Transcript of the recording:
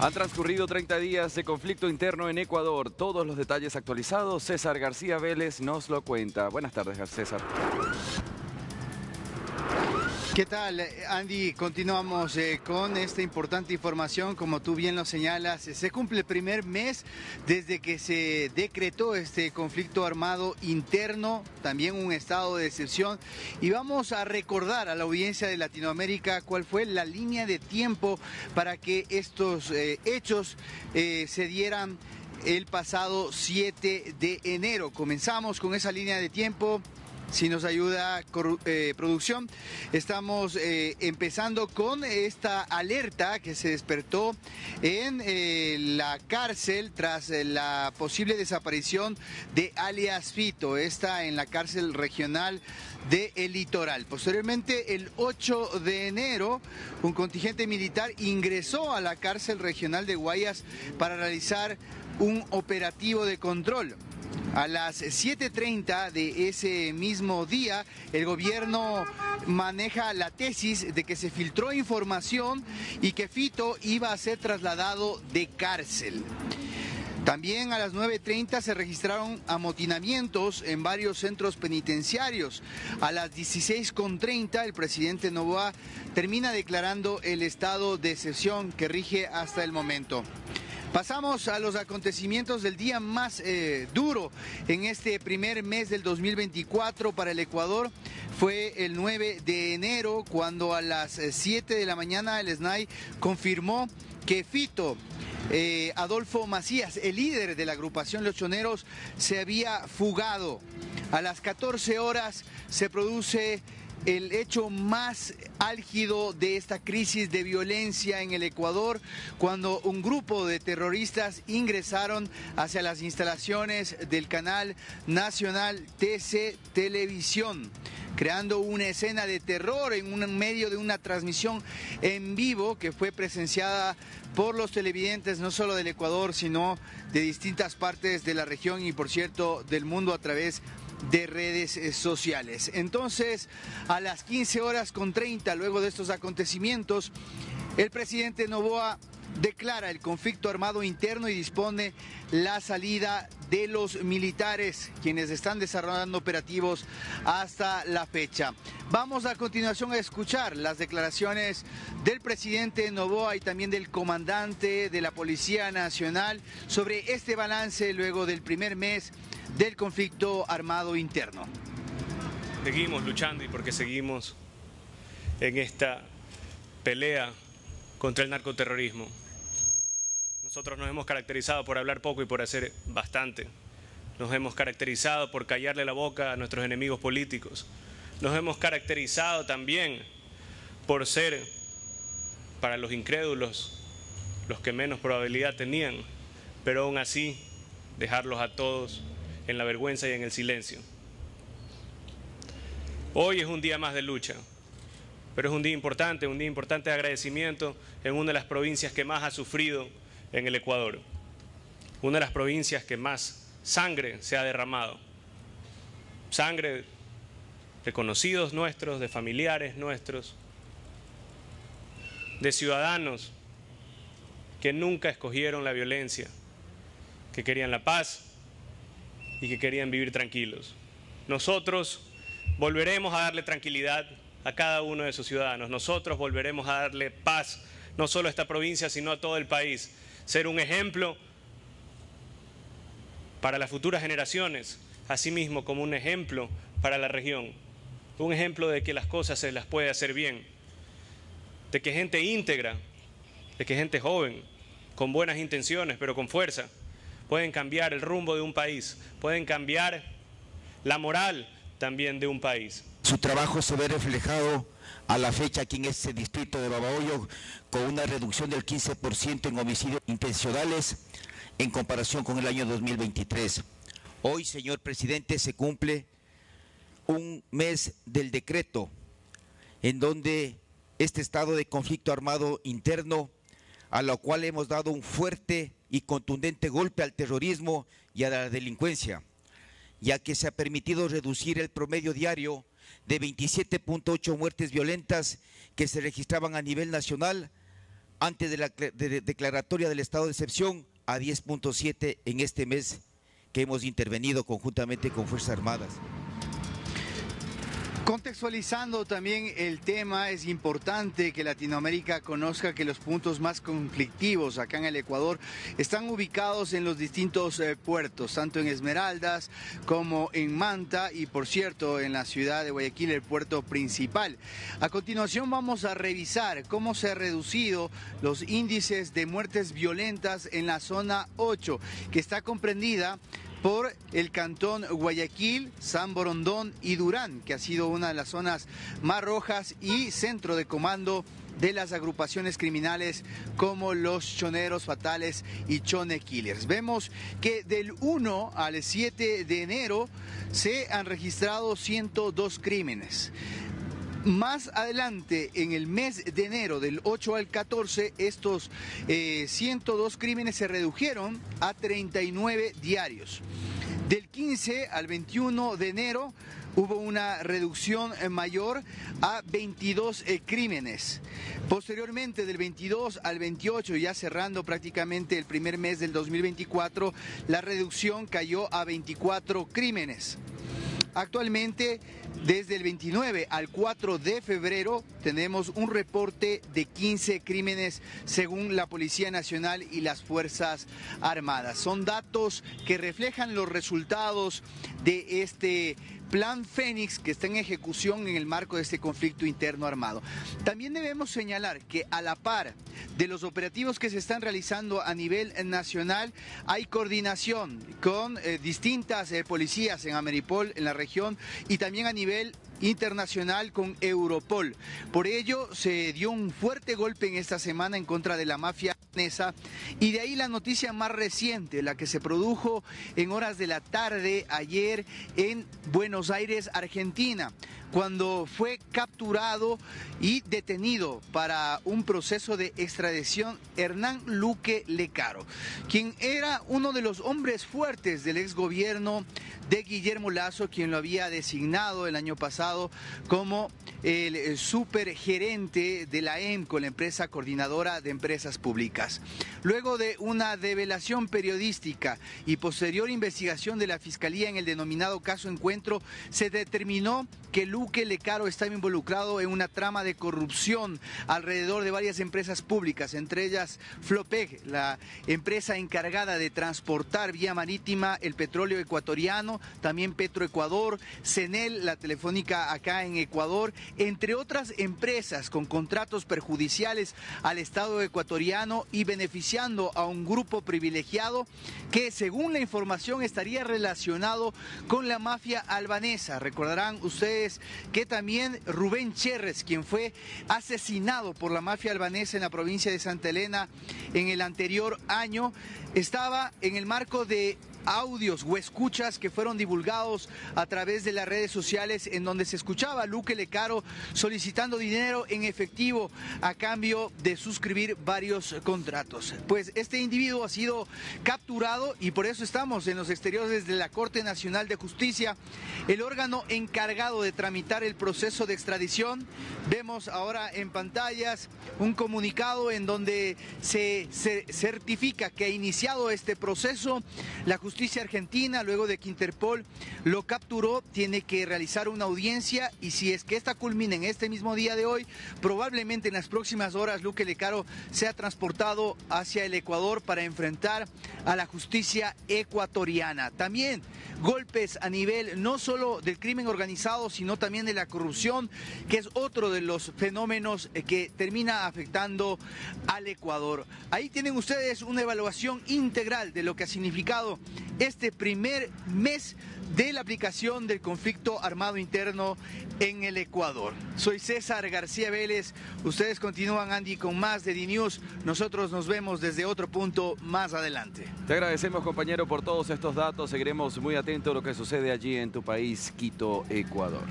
Han transcurrido 30 días de conflicto interno en Ecuador. Todos los detalles actualizados, César García Vélez nos lo cuenta. Buenas tardes, César. ¿Qué tal, Andy? Continuamos con esta importante información. Como tú bien lo señalas, se cumple el primer mes desde que se decretó este conflicto armado interno, también un estado de excepción. Y vamos a recordar a la audiencia de Latinoamérica cuál fue la línea de tiempo para que estos hechos se dieran el pasado 7 de enero. Comenzamos con esa línea de tiempo. Si nos ayuda producción, estamos empezando con esta alerta que se despertó en la cárcel tras la posible desaparición de alias Fito, esta en la cárcel regional de El Litoral. Posteriormente, el 8 de enero, un contingente militar ingresó a la cárcel regional de Guayas para realizar un operativo de control. A las 7:30 de ese mismo día, el gobierno maneja la tesis de que se filtró información y que Fito iba a ser trasladado de cárcel. También a las 9:30 se registraron amotinamientos en varios centros penitenciarios. A las 16:30 el presidente Noboa termina declarando el estado de excepción que rige hasta el momento. Pasamos a los acontecimientos del día más duro en este primer mes del 2024 para el Ecuador. Fue el 9 de enero cuando a las 7 de la mañana el SNAI confirmó que Fito, Adolfo Macías, el líder de la agrupación Los Choneros, se había fugado. A las 14 horas se produce el hecho más álgido de esta crisis de violencia en el Ecuador, cuando un grupo de terroristas ingresaron hacia las instalaciones del canal nacional TC Televisión, creando una escena de terror en medio de una transmisión en vivo que fue presenciada por los televidentes no solo del Ecuador, sino de distintas partes de la región y, por cierto, del mundo a través de redes sociales. Entonces, a las 15:30, luego de estos acontecimientos, el presidente Noboa declara el conflicto armado interno y dispone la salida de los militares, quienes están desarrollando operativos hasta la fecha. Vamos a continuación a escuchar las declaraciones del presidente Noboa y también del comandante de la Policía Nacional sobre este balance luego del primer mes del conflicto armado interno. Seguimos luchando y porque seguimos en esta pelea contra el narcoterrorismo. Nosotros nos hemos caracterizado por hablar poco y por hacer bastante. Nos hemos caracterizado por callarle la boca a nuestros enemigos políticos. Nos hemos caracterizado también por ser, para los incrédulos, los que menos probabilidad tenían, pero aún así dejarlos a todos en la vergüenza y en el silencio. Hoy es un día más de lucha, pero es un día importante de agradecimiento en una de las provincias que más ha sufrido en el Ecuador, una de las provincias que más sangre se ha derramado, sangre de conocidos nuestros, de familiares nuestros, de ciudadanos que nunca escogieron la violencia, que querían la paz y que querían vivir tranquilos. Nosotros volveremos a darle tranquilidad a cada uno de esos ciudadanos. Nosotros volveremos a darle paz, no solo a esta provincia, sino a todo el país. Ser un ejemplo para las futuras generaciones, asimismo como un ejemplo para la región. Un ejemplo de que las cosas se las puede hacer bien, de que gente íntegra, de que gente joven, con buenas intenciones, pero con fuerza, pueden cambiar el rumbo de un país, pueden cambiar la moral también de un país. Su trabajo se ve reflejado a la fecha aquí en este distrito de Babahoyo con una reducción del 15% en homicidios intencionales en comparación con el año 2023. Hoy, señor presidente, se cumple un mes del decreto en donde este estado de conflicto armado interno, a lo cual hemos dado un fuerte y contundente golpe al terrorismo y a la delincuencia, ya que se ha permitido reducir el promedio diario de 27.8 muertes violentas que se registraban a nivel nacional antes de la declaratoria del estado de excepción a 10.7 en este mes que hemos intervenido conjuntamente con Fuerzas Armadas. Contextualizando también el tema, es importante que Latinoamérica conozca que los puntos más conflictivos acá en el Ecuador están ubicados en los distintos puertos, tanto en Esmeraldas como en Manta y, por cierto, en la ciudad de Guayaquil, el puerto principal. A continuación vamos a revisar cómo se han reducido los índices de muertes violentas en la zona 8, que está comprendida por el cantón Guayaquil, San Borondón y Durán, que ha sido una de las zonas más rojas y centro de comando de las agrupaciones criminales como los Choneros Fatales y Chone Killers. Vemos que del 1 al 7 de enero se han registrado 102 crímenes. Más adelante, en el mes de enero, del 8 al 14, estos 102 crímenes se redujeron a 39 diarios. Del 15 al 21 de enero hubo una reducción mayor a 22 crímenes. Posteriormente, del 22 al 28, ya cerrando prácticamente el primer mes del 2024, la reducción cayó a 24 crímenes. Actualmente, desde el 29 al 4 de febrero, tenemos un reporte de 15 crímenes según la Policía Nacional y las Fuerzas Armadas. Son datos que reflejan los resultados de este Plan Fénix que está en ejecución en el marco de este conflicto interno armado. También debemos señalar que a la par de los operativos que se están realizando a nivel nacional, hay coordinación con distintas policías en Ameripol, en la región, y también a nivel internacional con Europol. Por ello se dio un fuerte golpe en esta semana en contra de la mafia albanesa, y de ahí la noticia más reciente, la que se produjo en horas de la tarde ayer en Buenos Aires, Argentina, cuando fue capturado y detenido para un proceso de extradición Hernán Luque Lecaro, quien era uno de los hombres fuertes del exgobierno de Guillermo Lasso, quien lo había designado el año pasado como el supergerente de la EMCO, la empresa coordinadora de empresas públicas. Luego de una develación periodística y posterior investigación de la Fiscalía en el denominado caso Encuentro, se determinó que Luque Lecaro estaba involucrado en una trama de corrupción alrededor de varias empresas públicas, entre ellas Flopec, la empresa encargada de transportar vía marítima el petróleo ecuatoriano, también Petroecuador, Cenel, la telefónica acá en Ecuador, entre otras empresas con contratos perjudiciales al Estado ecuatoriano y beneficiando a un grupo privilegiado que, según la información, estaría relacionado con la mafia albanesa. Recordarán ustedes que también Rubén Cherres, quien fue asesinado por la mafia albanesa en la provincia de Santa Elena en el anterior año, estaba en el marco de audios o escuchas que fueron divulgados a través de las redes sociales, en donde se escuchaba a Luque Lecaro solicitando dinero en efectivo a cambio de suscribir varios contratos. Pues este individuo ha sido capturado y por eso estamos en los exteriores de la Corte Nacional de Justicia, el órgano encargado de tramitar el proceso de extradición. Vemos ahora en pantallas un comunicado en donde se certifica que ha iniciado este proceso. La justicia argentina, luego de que Interpol lo capturó, tiene que realizar una audiencia, y si es que esta culmina en este mismo día de hoy, probablemente en las próximas horas Luque Lecaro sea transportado hacia el Ecuador para enfrentar a la justicia ecuatoriana. También golpes a nivel no solo del crimen organizado, sino también de la corrupción, que es otro de los fenómenos que termina afectando al Ecuador. Ahí tienen ustedes una evaluación integral de lo que ha significado este primer mes de la aplicación del conflicto armado interno en el Ecuador. Soy César García Vélez, ustedes continúan, Andy, con más de DNews. Nosotros nos vemos desde otro punto más adelante. Te agradecemos, compañero, por todos estos datos. Seguiremos muy atentos a lo que sucede allí en tu país, Quito, Ecuador.